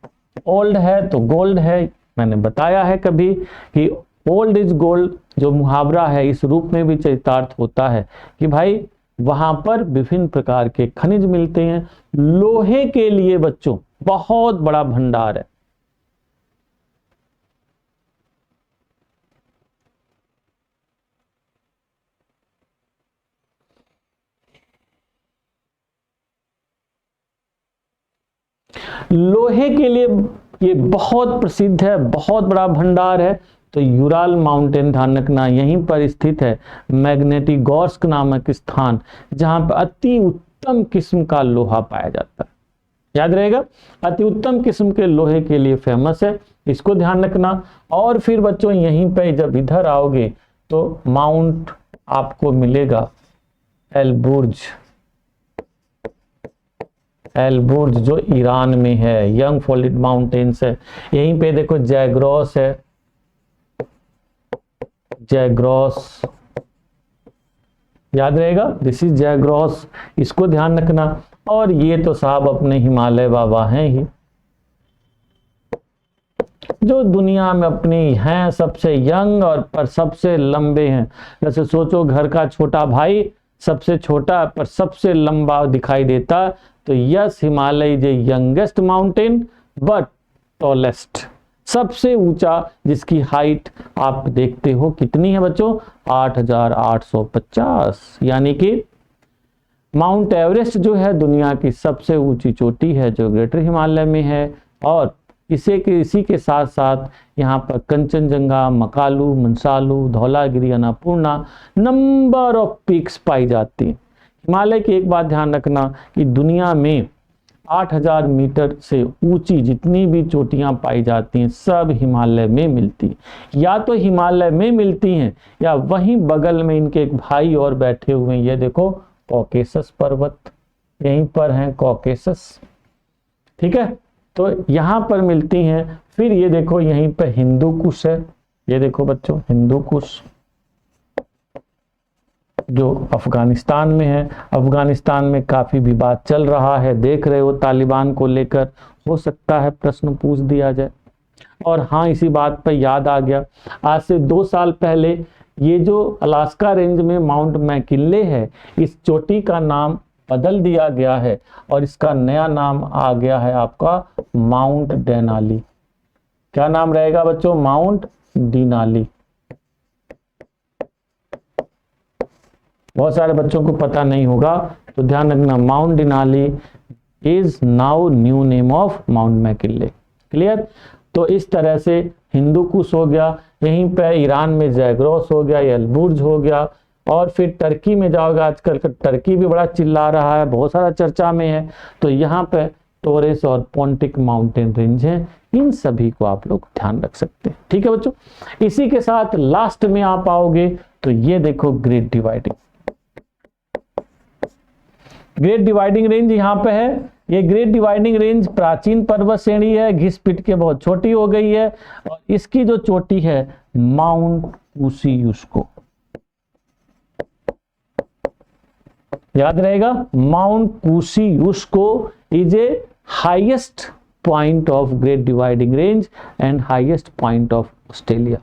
ओल्ड है तो गोल्ड है। मैंने बताया है कभी कि ओल्ड इज गोल्ड जो मुहावरा है इस रूप में भी चरितार्थ होता है कि भाई वहां पर विभिन्न प्रकार के खनिज मिलते हैं। लोहे के लिए बच्चों बहुत बड़ा भंडार है। लोहे के लिए ये बहुत प्रसिद्ध है, बहुत बड़ा भंडार है। तो यूराल माउंटेन ध्यान रखना यहीं पर स्थित है, मैग्नेटिगोर्स्क नामक स्थान, जहां पर अति उत्तम किस्म का लोहा पाया जाता है। याद रहेगा, अति उत्तम किस्म के लोहे के लिए फेमस है, इसको ध्यान रखना। और फिर बच्चों यहीं पे जब इधर आओगे तो माउंट आपको मिलेगा एलबुर्ज, एलबुर्ज जो ईरान में है, यंग फोल्डेड माउंटेन्स है। यहीं पे देखो जैग्रोस है, जैग्रोस, याद रहेगा, दिस इज जैग्रॉस, इसको ध्यान रखना। और ये तो साहब अपने हिमालय बाबा हैं ही, जो दुनिया में अपनी हैं सबसे यंग और पर सबसे लंबे हैं। जैसे सोचो घर का छोटा भाई सबसे छोटा पर सबसे लंबा दिखाई देता, तो yes Himalaya is a youngest mountain but tallest, सबसे ऊंचा, जिसकी हाइट आप देखते हो कितनी है बच्चों, 8,850। यानी कि माउंट एवरेस्ट जो है दुनिया की सबसे ऊंची चोटी है जो ग्रेटर हिमालय में है। और इसी के साथ साथ यहाँ पर Kanchenjunga, Makalu, Manaslu, Dhaulagiri, Annapurna, number of peaks पाई जाती हैं। हिमालय की एक बात ध्यान रखना कि दुनिया में 8,000 मीटर से ऊंची जितनी भी चोटियां पाई जाती हैं सब हिमालय में मिलती हैं। या तो हिमालय में मिलती हैं या वहीं बगल में इनके एक भाई और बैठे हुए हैं, ये देखो कॉकेसस पर्वत, यहीं पर हैं कॉकेसस, ठीक है, तो यहाँ पर मिलती हैं। फिर ये देखो यहीं पर हिंदू कुश है, ये देखो बच्चों हिंदू कुश जो अफगानिस्तान में है। अफगानिस्तान में काफी विवाद चल रहा है, देख रहे हो तालिबान को लेकर, हो सकता है प्रश्न पूछ दिया जाए। और हाँ, इसी बात पर याद आ गया, आज से 2 साल पहले ये जो अलास्का रेंज में माउंट मैकिनले है, इस चोटी का नाम बदल दिया गया है और इसका नया नाम आ गया है आपका माउंट डेनाली। क्या नाम रहेगा बच्चों, माउंट डिनाली। बहुत सारे बच्चों को पता नहीं होगा तो ध्यान रखना, mount Denali is now new name of mount McKinley. Clear. तो इस तरह से हिंदू कुश हो गया, यहीं पे ईरान में जैग्रॉस हो गया, एल्बुर्ज हो गया। और फिर टर्की में जाओगे, आजकल टर्की भी बड़ा चिल्ला रहा है, बहुत सारा चर्चा में है, तो यहाँ पे टोरेस और पोंटिक माउंटेन रेंज हैं, इन सभी को आप लोग ध्यान रख सकते हैं। ठीक है बच्चों, इसी के साथ लास्ट में आप आओगे तो ये देखो great dividing, great dividing range यहाँ पे है। ये ग्रेट डिवाइडिंग रेंज प्राचीन पर्वत श्रेणी है, घिस पिट के बहुत छोटी हो गई है और इसकी जो चोटी है माउंट कुसियुस्को, याद रहेगा, mount Kosciuszko is a highest point of great dividing range and highest point of Australia.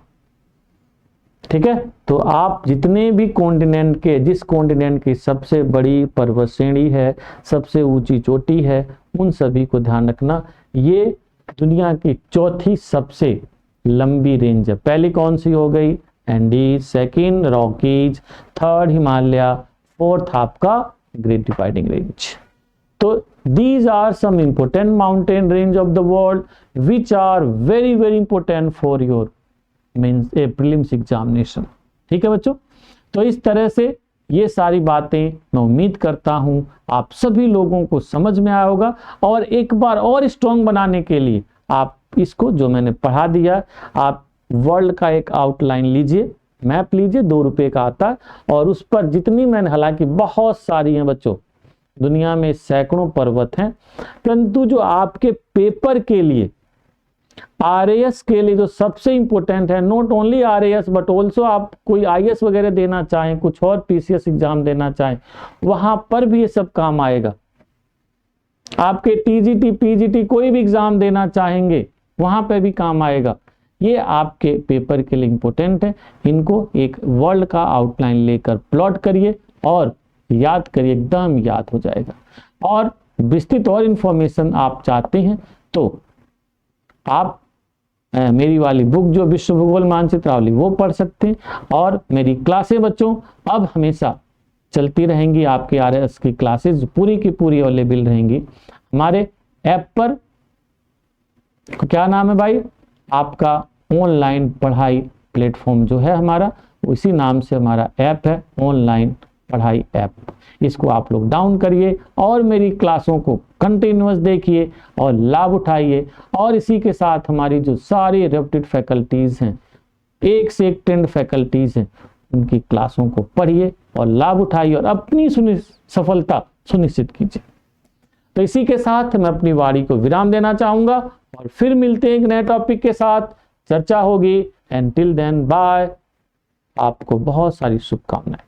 ठीक है, तो आप जितने भी कॉन्टिनेंट के, जिस कॉन्टिनेंट की सबसे बड़ी पर्वत श्रेणी है, सबसे ऊंची चोटी है, उन सभी को ध्यान रखना। ये दुनिया की चौथी सबसे लंबी रेंज है। पहली कौन सी हो गई, Andes, second Rockies, third Himalaya, fourth आपका ग्रेट डिवाइडिंग रेंज। तो these are some important mountain range of the world which are very very important for your means a prelims examination। ठीक है बच्चों, तो इस तरह से ये सारी बातें मैं उम्मीद करता हूं आप सभी लोगों को समझ में आया होगा। और एक बार और स्ट्रॉन्ग बनाने के लिए आप इसको जो मैंने पढ़ा दिया, आप वर्ल्ड का एक आउटलाइन लीजिए, मैप लीजिए, 2 रुपए का आता है, और उस पर जितनी मैंने, हालांकि बहुत सारी हैं बच्चों, दुनिया में सैकड़ों पर्वत हैं, परंतु जो आपके पेपर के लिए, आरएएस के लिए जो सबसे इंपॉर्टेंट है, not only RAS but also आप कोई आईएएस वगैरह देना चाहें, कुछ और पीसीएस एग्जाम देना चाहें, वहां पर भी ये सब काम आएगा। आपके टीजीटी, पीजीटी कोई भी एग्जाम देना चाहेंगे वहां पर भी काम आएगा। ये आपके पेपर के लिए इंपॉर्टेंट है। इनको एक वर्ल्ड का आउटलाइन लेकर प्लॉट करिए और याद करिए, एकदम याद हो जाएगा। और विस्तृत और इंफॉर्मेशन आप चाहते हैं तो आप मेरी वाली बुक जो विश्व भूगोल मानचित्रावली वो पढ़ सकते हैं। और मेरी क्लासें बच्चों अब हमेशा चलती रहेंगी, आपके आरएस की क्लासेस पूरी की पूरी अवेलेबल रहेंगी हमारे ऐप पर। क्या नाम है भाई आपका, ऑनलाइन पढ़ाई प्लेटफॉर्म जो है हमारा, उसी नाम से हमारा ऐप है, ऑनलाइन पढ़ाई ऐप। इसको आप लोग डाउन करिए और मेरी क्लासों को कंटिन्यूअस देखिए और लाभ उठाइए। और इसी के साथ हमारी जो सारी रेप्यूटेड फैकल्टीज हैं, एक से एक ट्रेंड फैकल्टीज हैं, उनकी क्लासों को पढ़िए और लाभ उठाइए और अपनी सफलता सुनिश्चित कीजिए। तो इसी के साथ मैं अपनी वाणी को विराम देना चाहूंगा और फिर मिलते हैं एक नए टॉपिक के साथ, चर्चा होगी। एंड टिल देन बाय, आपको बहुत सारी शुभकामनाएं।